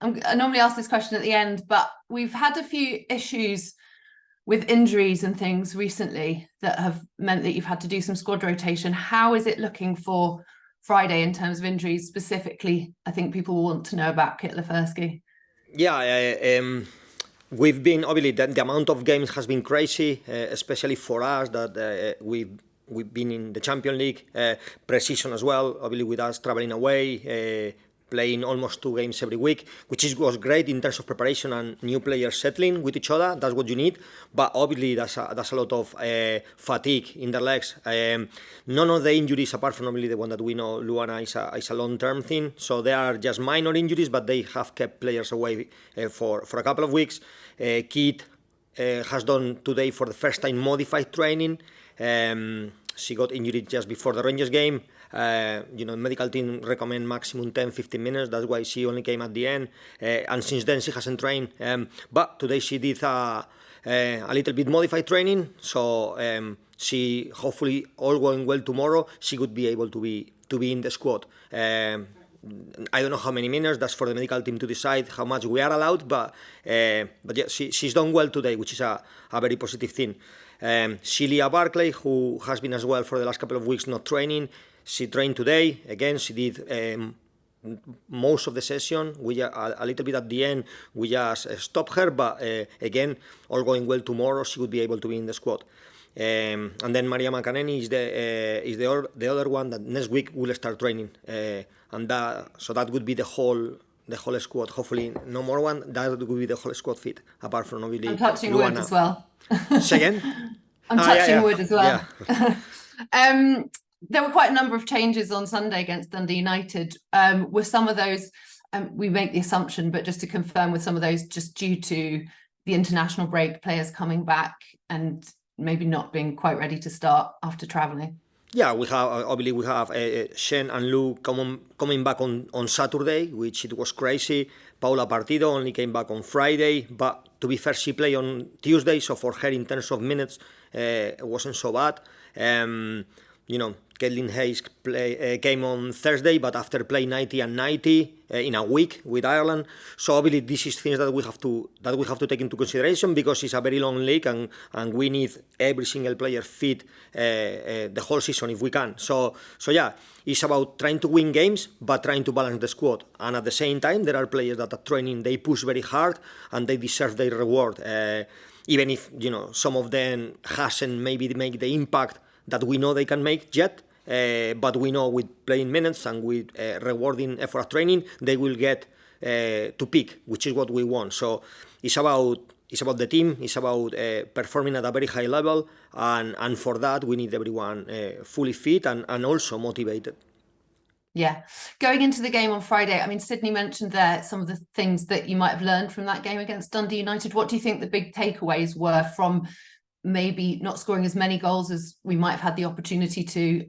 I normally ask this question at the end, but we've had a few issues with injuries and things recently that have meant that you've had to do some squad rotation. How is it looking for Friday in terms of injuries specifically? I think people want to know about Kit Lefersky. Yeah, we've been obviously the amount of games has been crazy, especially for us that we've been in the Champions League pre-season as well. Obviously, with us traveling away, playing almost 2 games every week, was great in terms of preparation and new players settling with each other. That's what you need. But obviously, that's a lot of fatigue in the legs. None of the injuries, apart from obviously the one that we know, Luana, is a long-term thing. So they are just minor injuries, but they have kept players away for a couple of weeks. Kit has done today for the first time modified training. She got injured just before the Rangers game. Medical team recommend maximum 10-15 minutes. That's why she only came at the end. And since then, she hasn't trained. But today she did a little bit modified training. So she, hopefully, all going well tomorrow, she could be able to be in the squad. I don't know how many minutes. That's for the medical team to decide how much we are allowed. But yeah, she's done well today, which is a very positive thing. Celia Barclay, who has been as well for the last couple of weeks not training, she trained today. Again, she did most of the session. We a little bit at the end, we just stopped her, but again, all going well tomorrow, she would be able to be in the squad. And then Maria Macaneni is the other one that next week will start training, and that would be the whole squad. Hopefully, no more one. That would be the whole squad fit, apart from obviously. I'm touching Luana. wood as well. Say again? I'm touching wood as well. Yeah. There were quite a number of changes on Sunday against Dundee United. Were some of those, we make the assumption, but just to confirm, with some of those just due to the international break, players coming back and maybe not being quite ready to start after travelling? Yeah, we have Shen and Lou coming back on Saturday, which it was crazy. Paula Partido only came back on Friday, but to be fair, she played on Tuesday, so for her in terms of minutes, it wasn't so bad. Caitlin Hayes came on Thursday, but after playing 90 and 90 in a week with Ireland. So obviously this is things that we have to take into consideration, because it's a very long league and we need every single player fit the whole season if we can. So yeah, it's about trying to win games but trying to balance the squad. And at the same time, there are players that are training, they push very hard and they deserve their reward. Even if some of them hasn't maybe made the impact that we know they can make yet, but we know with playing minutes and with rewarding effort training, they will get to peak, which is what we want. So it's about the team, it's about performing at a very high level, and for that we need everyone fully fit and also motivated. Yeah. Going into the game on Friday, I mean, Sydney mentioned there some of the things that you might have learned from that game against Dundee United. What do you think the big takeaways were from maybe not scoring as many goals as we might have had the opportunity to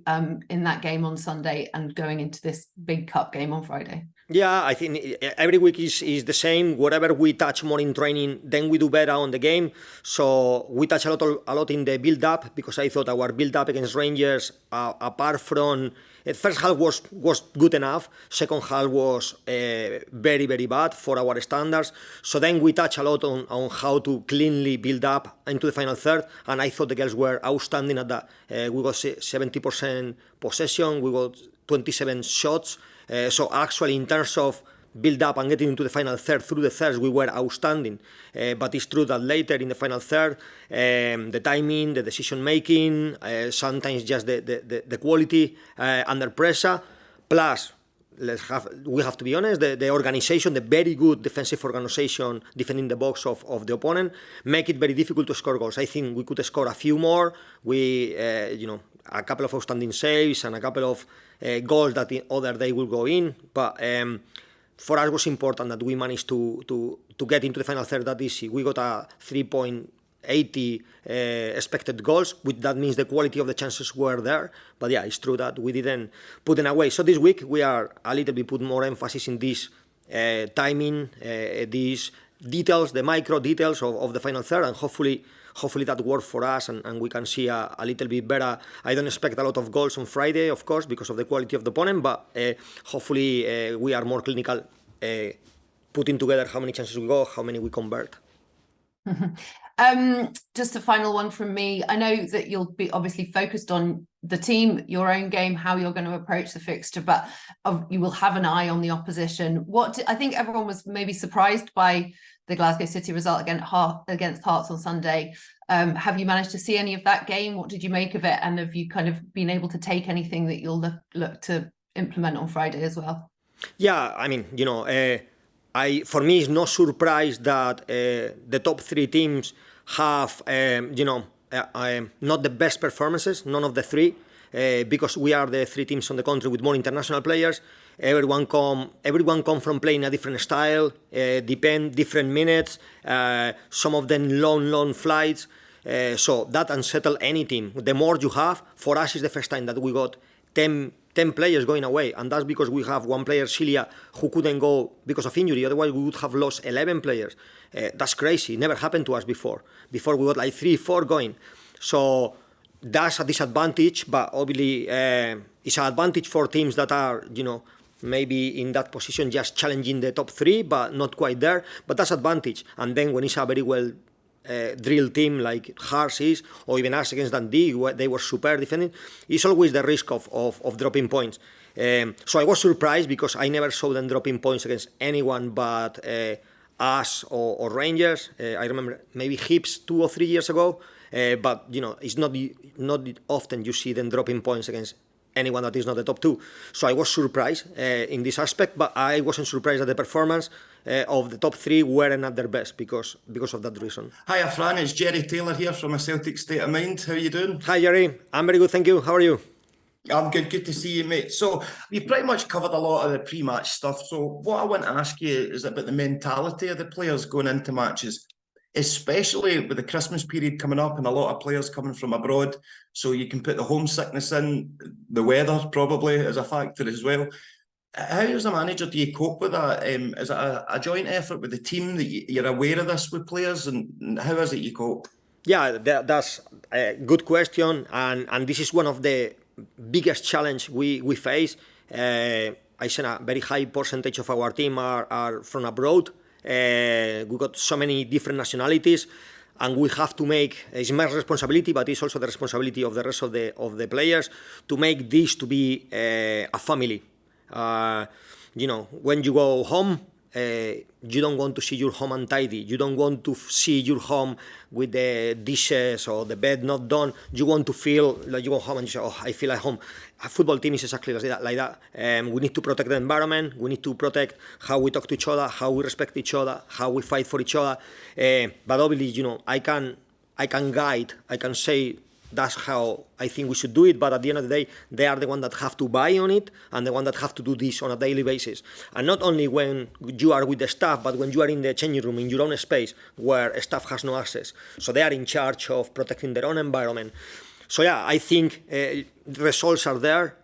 in that game on Sunday, and going into this big cup game on Friday? Yeah, I think every week is the same. Whatever we touch more in training, then we do better on the game. So we touch a lot in the build-up, because I thought our build-up against Rangers, apart from first half was good enough. Second half was very, very bad for our standards. So then we touch a lot on how to cleanly build up into the final third. And I thought the girls were outstanding at that. We got 70% possession. We got 27 shots. So actually, in terms of build up and getting into the final third through the thirds, we were outstanding. But it's true that later in the final third, the timing, the decision making, sometimes just the quality under pressure, plus we have to be honest, the organization, the very good defensive organization defending the box of the opponent, make it very difficult to score goals. I think we could score a few more. A couple of outstanding saves and a couple of goals that the other day will go in. But for us, it was important that we managed to get into the final third that easy. We got a 3.80 expected goals, which that means the quality of the chances were there. But yeah, it's true that we didn't put them away. So this week we are a little bit put more emphasis in this timing, these details, the micro details of the final third, and hopefully that works for us and we can see a little bit better. I don't expect a lot of goals on Friday, of course, because of the quality of the opponent, but hopefully we are more clinical putting together how many chances we got, how many we convert. Just a final one from me. I know that you'll be obviously focused on the team, your own game, how you're going to approach the fixture, but you will have an eye on the opposition. I think everyone was maybe surprised by the Glasgow City result against Hearts on Sunday. Have you managed to see any of that game? What did you make of it? And have you kind of been able to take anything that you'll look to implement on Friday as well? Yeah, I mean, for me, it's no surprise that the top three teams have, not the best performances, none of the three, because we are the three teams on the country with more international players. Everyone come from playing a different style, different minutes, some of them long flights. So that unsettle any team. The more you have, for us, is the first time that we got 10 players going away, and that's because we have one player, Cilia, who couldn't go because of injury. Otherwise, we would have lost 11 players. That's crazy. It never happened to us before. Before, we got like 3-4 going. So that's a disadvantage, but obviously it's an advantage for teams that are, maybe in that position just challenging the top three, but not quite there. But that's advantage. And then when it's a very well drill team like Hearts is, or even us against Dundee, they were super defending, it's always the risk of dropping points. So I was surprised because I never saw them dropping points against anyone but us or Rangers. I remember maybe Hibs 2 or 3 years ago, but it's not often you see them dropping points against anyone that is not the top two. So I was surprised in this aspect, but I wasn't surprised at the performance of the top three weren't at their best because of that reason. Hiya, Fran. It's Jerry Taylor here from A Celtic State of Mind. How are you doing? Hi, Jerry. I'm very good, thank you. How are you? I'm good. Good to see you, mate. So we've pretty much covered a lot of the pre-match stuff. So what I want to ask you is about the mentality of the players going into matches, especially with the Christmas period coming up and a lot of players coming from abroad. So you can put the homesickness in, the weather probably as a factor as well. How, as a manager, do you cope with that? Is it a joint effort with the team that you're aware of this with players, and how is it you cope? Yeah, that's a good question, and this is one of the biggest challenge we face. I said a very high percentage of our team are from abroad. We got so many different nationalities, and we have to make, it's my responsibility, but it's also the responsibility of the rest of the players to make this to be a family. When you go home, you don't want to see your home untidy. You don't want to see your home with the dishes or the bed not done. You want to feel like you go home and you say, oh, I feel at home. A football team is exactly like that. We need to protect the environment. We need to protect how we talk to each other, how we respect each other, how we fight for each other. But obviously, I can guide, I can say, that's how I think we should do it, but at the end of the day, they are the ones that have to buy on it and the ones that have to do this on a daily basis. And not only when you are with the staff, but when you are in the changing room, in your own space, where staff has no access. So they are in charge of protecting their own environment. So yeah, I think results are there.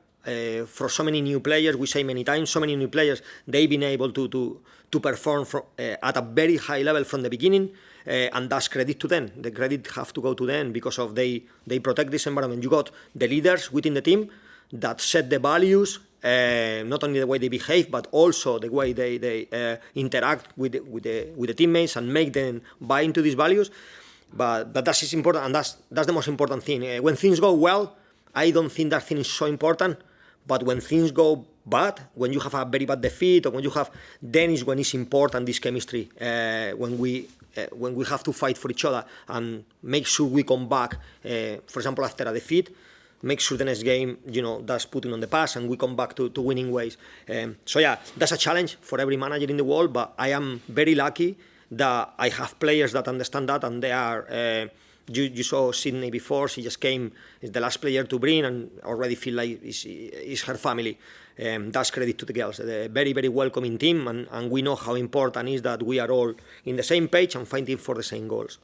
For so many new players, we say many times, so many new players, they've been able to perform at a very high level from the beginning. And that's credit to them. The credit have to go to them because of they protect this environment. You got the leaders within the team that set the values, not only the way they behave, but also the way they interact with the teammates and make them buy into these values. But that is important, and that's the most important thing. When things go well, I don't think that thing is so important. But when things go bad, when you have a very bad defeat, or then is when it's important, this chemistry, when we have to fight for each other and make sure we come back, for example, after a defeat, make sure the next game, that's putting on the past and we come back to winning ways. So yeah, that's a challenge for every manager in the world, but I am very lucky that I have players that understand that, and they are... You saw Sydney before. She just came, is the last player to bring, and already feel like it's her family. That's credit to the girls. A very, very welcoming team, and we know how important it is that we are all in the same page and fighting for the same goals.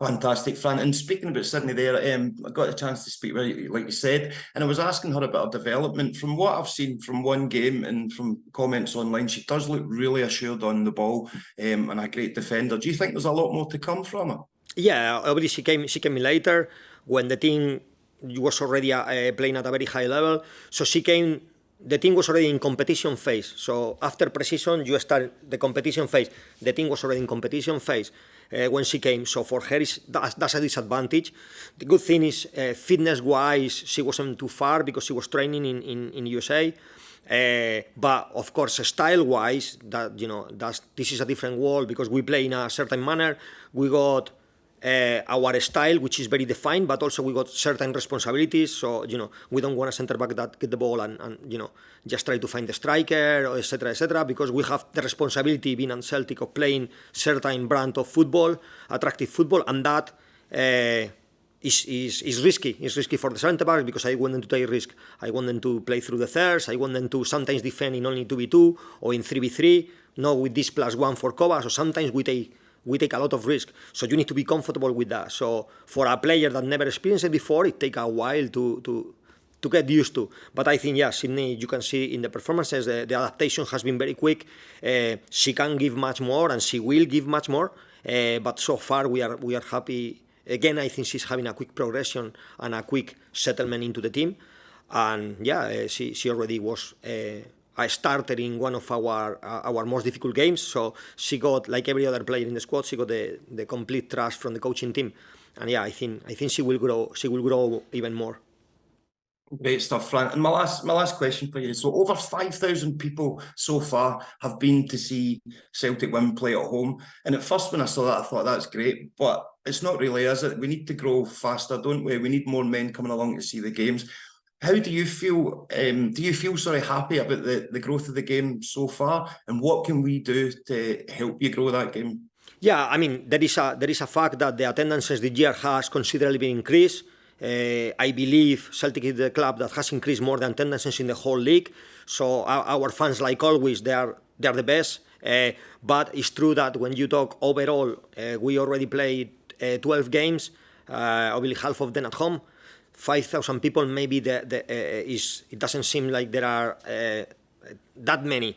Fantastic, Fran. And speaking about Sydney there, I got a chance to speak with her, like you said, and I was asking her about her development. From what I've seen from one game and from comments online, she does look really assured on the ball, and a great defender. Do you think there's a lot more to come from her? Yeah, obviously she came in later when the team was already playing at a very high level. So she came the team was already in competition phase. So after pre-season, you start the competition phase. The team was already in competition phase when she came. So for her, that's a disadvantage. The good thing is, fitness-wise, she wasn't too far because she was training in USA. But of course, style-wise, this is a different world because we play in a certain manner. We got our style, which is very defined, but also we got certain responsibilities. So, we don't want a centre back that get the ball and just try to find the striker, etc., because we have the responsibility, being on Celtic, of playing certain brand of football, attractive football, and that is risky. It's risky for the centre backs because I want them to take risk. I want them to play through the thirds. I want them to sometimes defend in only 2v2 or in 3v3, not with this +1 for cover. So sometimes we take a lot of risk. So you need to be comfortable with that. So for a player that never experienced it before, it takes a while to get used to. But I think, Sydney, you can see in the performances, the adaptation has been very quick. She can give much more and she will give much more. But so far we are happy. Again, I think she's having a quick progression and a quick settlement into the team. And she already was a starter in one of our most difficult games. So she got, like every other player in the squad, she got the complete trust from the coaching team. And I think she will grow. She will grow even more. Great stuff, Fran. And my last question for you. So over 5,000 people so far have been to see Celtic women play at home. And at first when I saw that, I thought that's great, but it's not really, is it? We need to grow faster, don't we? We need more men coming along to see the games. How do you feel? Do you feel happy about the growth of the game so far? And what can we do to help you grow that game? Yeah, I mean, there is a fact that the attendance this year has considerably increased. I believe Celtic is the club that has increased more than attendances in the whole league. So our fans, like always, they are the best. But it's true that when you talk overall, we already played 12 games, obviously half of them at home. 5,000 people, maybe it doesn't seem like there are that many,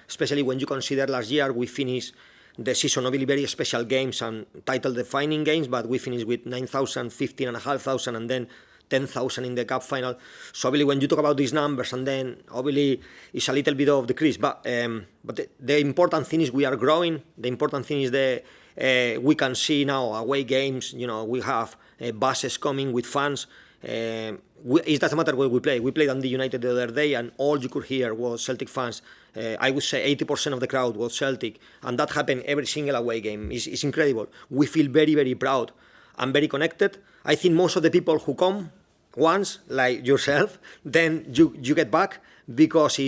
especially when you consider last year we finished the season, obviously very special games and title-defining games, but we finished with 9,000, 15,500, and then 10,000 in the cup final. So obviously when you talk about these numbers, and then obviously it's a little bit of decrease, but the important thing is we are growing. The important thing is we can see now away games. We have buses coming with fans. It doesn't matter where we play. We played Dundee United the other day, and all you could hear was Celtic fans. I would say 80% of the crowd was Celtic, and that happened every single away game. It's incredible. We feel very, very proud and very connected. I think most of the people who come once, like yourself, then you get back because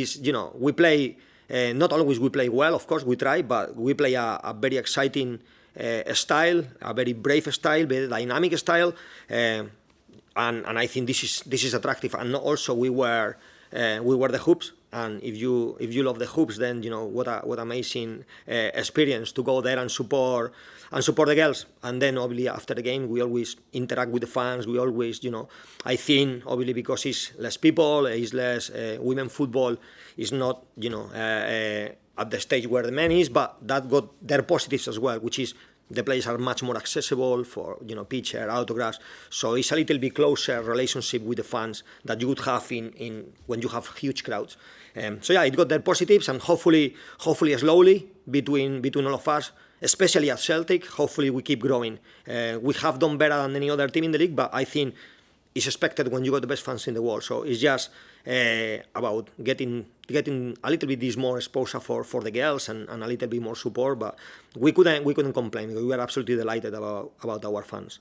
we play. Not always we play well, of course we try, but we play a very exciting style, a very brave style, very dynamic style. And I think this is attractive. And also we were the hoops, and if you love the hoops, then what amazing experience to go there and support the girls. And then obviously after the game we always interact with the fans. We always I think obviously because it's less people, it's less women football, is not at the stage where the men is, but that got their positives as well, which is the players are much more accessible for picture, autographs. So it's a little bit closer relationship with the fans that you would have in when you have huge crowds. So it got their positives, and hopefully slowly between all of us, especially at Celtic, hopefully we keep growing. We have done better than any other team in the league, but I think it's expected when you got the best fans in the world. So it's just about getting a little bit this more exposure for the girls and a little bit more support. But we couldn't complain because we were absolutely delighted about our fans.